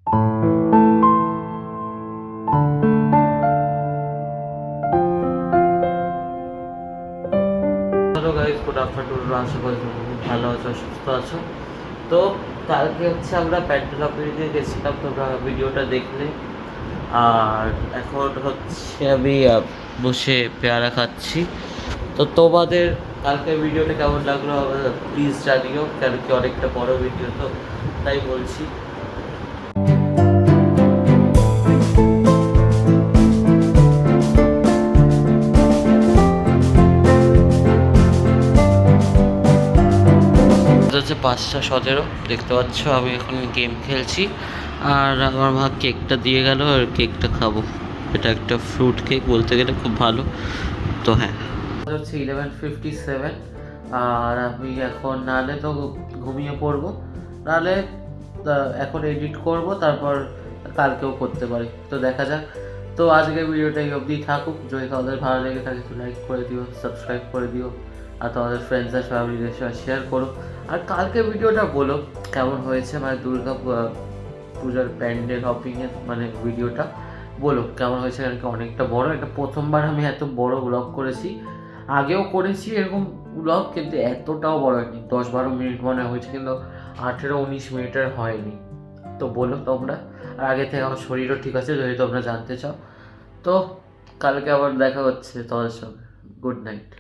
Hello guys, good afternoon. আশা করি তোমরা খুব ভালো আছো, সুস্থ আছো। তো কালকে হচ্ছে আমরা প্যান্ডেল অপিনিতে গেছিলাম, তোমরা ভিডিওটা দেখলে। আর এখন হচ্ছে আমি বসে পেয়ারা খাচ্ছি। তো তোমাদের কালকে ভিডিওটা কেমন লাগলো প্লিজ জানিও, কেন কি অনেকটা বড় ভিডিও, তো তাই বলছি। হচ্ছে 5:17 দেখতে পাচ্ছ, আমি এখন গেম খেলছি। আর আমার মা কেকটা দিয়ে গেল, আর কেকটা খাবো। এটা একটা ফ্রুট কেক, বলতে গেলে খুব ভালো। তো হ্যাঁ, হচ্ছে 11:57। আর আমি এখন নাহলে তো ঘুমিয়ে পড়বো, নাহলে এখন এডিট করব, তারপর কালকেও করতে পারি, তো দেখা যাক। তো আজকের ভিডিওটা এই অবধি থাকুক। যদি তোমাদের ভালো লেগে থাকে তো লাইক করে দিও, সাবস্ক্রাইব করে দিও, আর তোমাদের ফ্রেন্ডস আর ফ্যামিলিদের সাথে শেয়ার করো। আর কালকে ভিডিওটা বলো কেমন হয়েছে, মানে দুর্গা পূজার প্যান্ডেল হপিংয়ের মানে ভিডিওটা বলো কেমন হয়েছে। কারণ কি অনেকটা বড়, এটা প্রথমবার আমি এত বড় ব্লগ করেছি। আগেও করেছি এরকম ব্লগ, কিন্তু এতটাও বড় হয়নি। 10-12 মিনিট মনে হয়েছে, কিন্তু 18-19 মিনিটের হয়নি। তো বলো তোমরা। আর আগে থেকে আমার শরীরও ঠিক আছে, যদি তোমরা জানতে চাও। তো কালকে আবার দেখা হচ্ছে তোমাদের সঙ্গে। Good night.